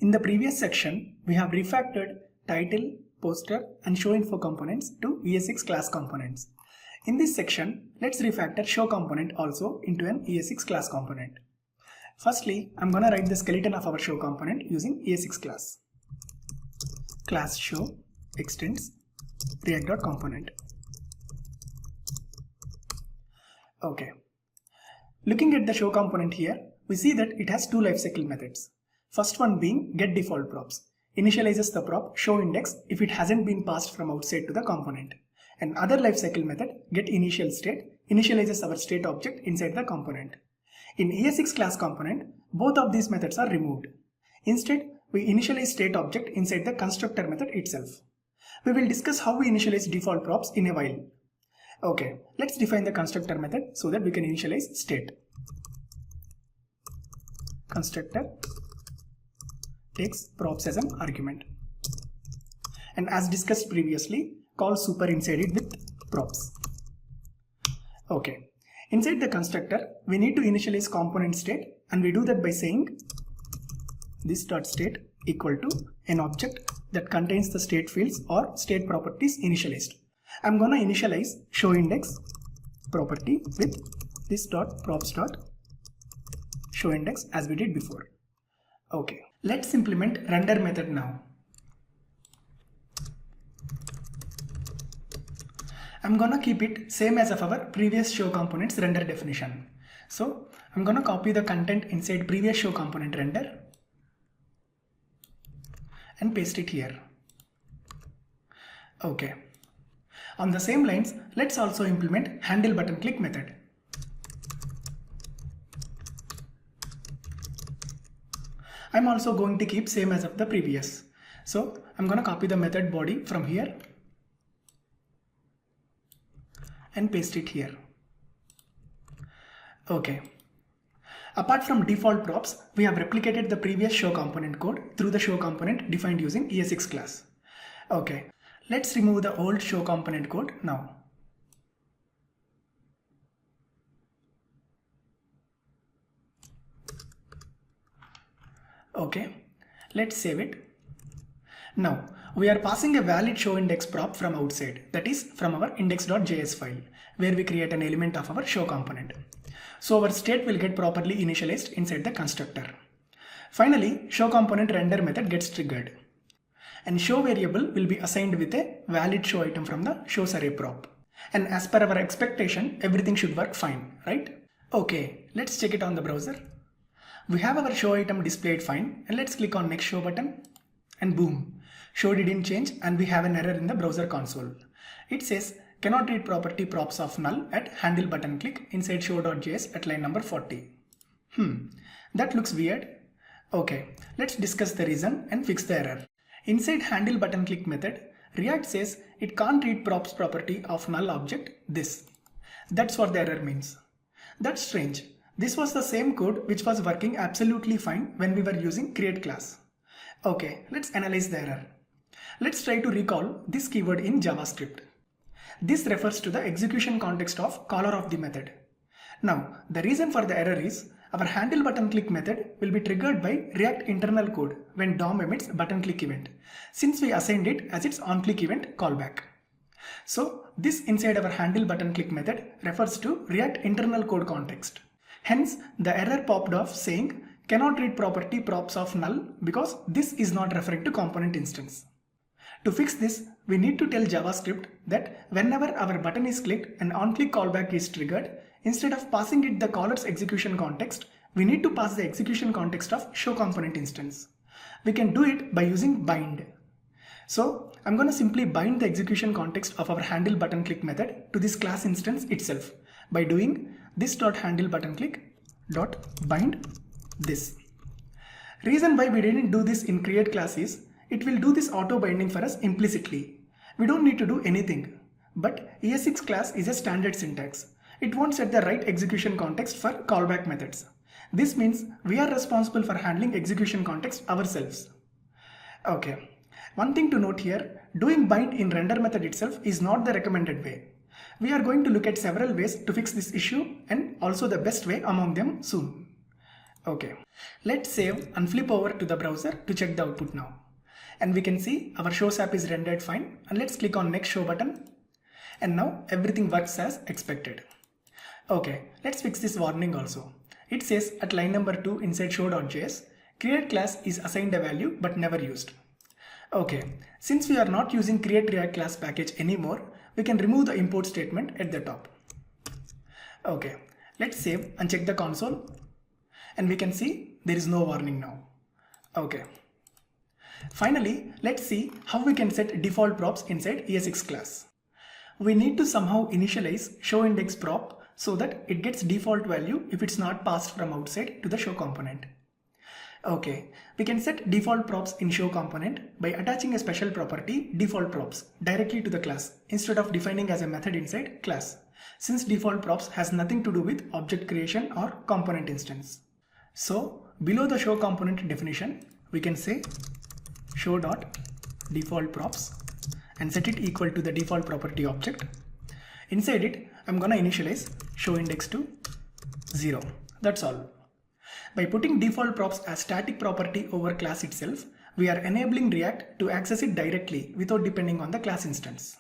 In the previous section, we have refactored title, poster and show info components to ES6 class components. In this section, let's refactor show component also into an ES6 class component. Firstly, I'm gonna write the skeleton of our show component using ES6 class. Class show extends React.component. Okay. Looking at the show component here, we see that it has two lifecycle methods. First one being getDefaultProps, initializes the prop show index if it hasn't been passed from outside to the component. And other lifecycle method, getInitialState, initializes our state object inside the component. In ES6 class component, both of these methods are removed. Instead, we initialize state object inside the constructor method itself. We will discuss how we initialize default props in a while. Okay, let's define the constructor method so that we can initialize state. Constructor takes props as an argument. And as discussed previously, call super inside it with props. Okay, inside the constructor, we need to initialize component state, and we do that by saying this.state equal to an object that contains the state fields or state properties initialized. I'm gonna initialize show index property with this.props.show index as we did before. Okay, let's implement render method now. I'm gonna keep it same as of our previous show component's render definition. So I'm gonna copy the content inside previous show component render and paste it here. Okay. On the same lines, let's also implement handle button click method. I'm also going to keep same as of the previous. So I'm going to copy the method body from here and paste it here. Okay. Apart from default props, we have replicated the previous show component code through the show component defined using ES6 class. Okay. Let's remove the old show component code now. Okay, let's save it. Now, we are passing a valid show index prop from outside, that is from our index.js file, where we create an element of our show component. So our state will get properly initialized inside the constructor. Finally, show component render method gets triggered. And show variable will be assigned with a valid show item from the shows array prop. And as per our expectation, everything should work fine, right? Okay, let's check it on the browser. We have our show item displayed fine, and let's click on next show button and boom, show didn't change and we have an error in the browser console. It says cannot read property props of null at handle button click inside show.js at line number 40. That looks weird. Okay, let's discuss the reason and fix the error. Inside handle button click method, React says it can't read props property of null object this. That's what the error means. That's strange. This was the same code which was working absolutely fine when we were using create class. Okay, let's analyze the error. Let's try to recall this keyword in JavaScript. This refers to the execution context of caller of the method. Now, the reason for the error is our handle button click method will be triggered by React internal code when DOM emits button click event, since we assigned it as its onClick event callback. So this inside our handle button click method refers to React internal code context. Hence the error popped off saying cannot read property props of null because this is not referring to component instance. To fix this, we need to tell JavaScript that whenever our button is clicked and onClick callback is triggered, instead of passing it the caller's execution context, we need to pass the execution context of show component instance. We can do it by using bind. So I'm going to simply bind the execution context of our handle button click method to this class instance itself by doing this.handleButtonClick.bind this. Reason why we didn't do this in create class is it will do this auto binding for us implicitly. We don't need to do anything. But ES6 class is a standard syntax. It won't set the right execution context for callback methods. This means we are responsible for handling execution context ourselves. Okay, one thing to note here, doing bind in render method itself is not the recommended way. We are going to look at several ways to fix this issue and also the best way among them soon. Okay, let's save and flip over to the browser to check the output now. And we can see our shows app is rendered fine, and let's click on next show button. And now everything works as expected. Okay, let's fix this warning also. It says at line number 2 inside show.js, create class is assigned a value but never used. Okay, since we are not using create React class package anymore, we can remove the import statement at the top. Okay, let's save and check the console. And we can see there is no warning now. Okay. Finally, let's see how we can set default props inside ES6 class. We need to somehow initialize showIndex prop so that it gets default value if it's not passed from outside to the show component. Okay, we can set default props in show component by attaching a special property default props directly to the class instead of defining as a method inside class, since default props has nothing to do with object creation or component instance. So below the show component definition, we can say show.default props and set it equal to the default property object. Inside it, I'm gonna initialize showIndex to 0. That's all. By putting default props as static property over class itself, we are enabling React to access it directly without depending on the class instance.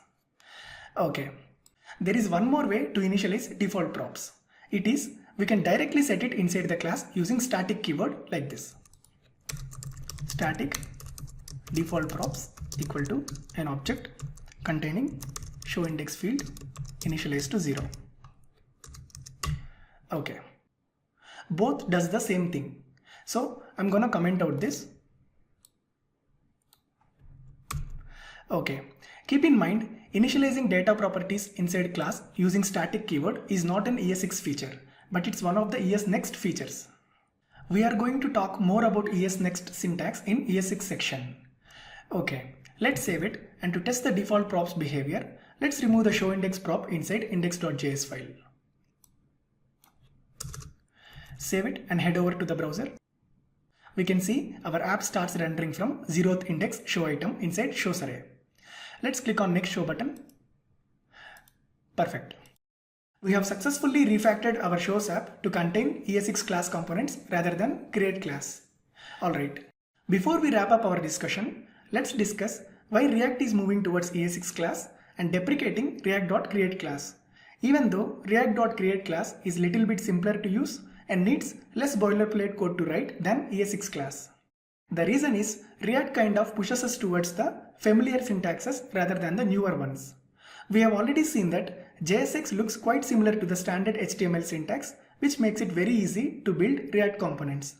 Okay, there is one more way to initialize default props. It is, we can directly set it inside the class using static keyword like this. Static default props equal to an object containing showIndex field initialized to 0. Okay. Both does the same thing. So I'm gonna comment out this. Okay. Keep in mind, initializing data properties inside class using static keyword is not an ES6 feature, but it's one of the ESNext features. We are going to talk more about ESNext syntax in ES6 section. Okay, let's save it, and to test the default props behavior, let's remove the showIndex prop inside index.js file. Save it and head over to the browser. We can see our app starts rendering from 0th index show item inside shows array. Let's click on next show button. Perfect. We have successfully refactored our shows app to contain ES6 class components rather than create class. Alright, before we wrap up our discussion, let's discuss why React is moving towards ES6 class and deprecating React.create class, even though React.create class is little bit simpler to use and needs less boilerplate code to write than ES6 class. The reason is React kind of pushes us towards the familiar syntaxes rather than the newer ones. We have already seen that JSX looks quite similar to the standard HTML syntax, which makes it very easy to build React components.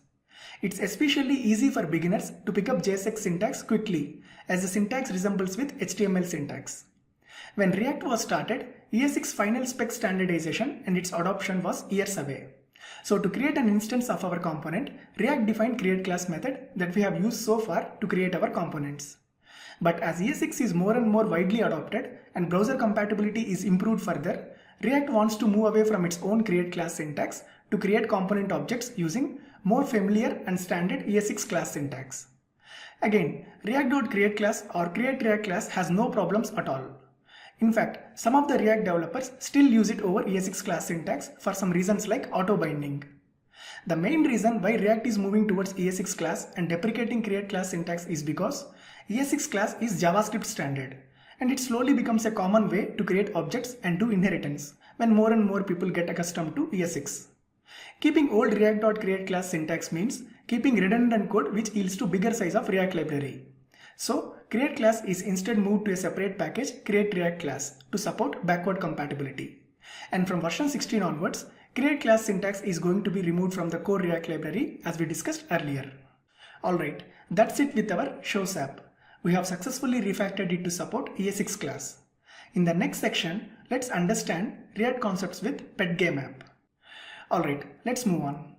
It's especially easy for beginners to pick up JSX syntax quickly, as the syntax resembles with HTML syntax. When React was started, ES6 final spec standardization and its adoption was years away. So to create an instance of our component, React defined create class method that we have used so far to create our components. But as ES6 is more and more widely adopted and browser compatibility is improved further, React wants to move away from its own create class syntax to create component objects using more familiar and standard ES6 class syntax. Again, React.create class or create React class has no problems at all. In fact, some of the React developers still use it over ES6 class syntax for some reasons like auto-binding. The main reason why React is moving towards ES6 class and deprecating create class syntax is because ES6 class is JavaScript standard, and it slowly becomes a common way to create objects and do inheritance when more and more people get accustomed to ES6. Keeping old React.create class syntax means keeping redundant code which yields to bigger size of React library. So create class is instead moved to a separate package, create React class, to support backward compatibility. And from version 16 onwards, create class syntax is going to be removed from the core React library as we discussed earlier. Alright, that's it with our shows app. We have successfully refactored it to support ES6 class. In the next section, let's understand React concepts with pet game app. Alright, let's move on.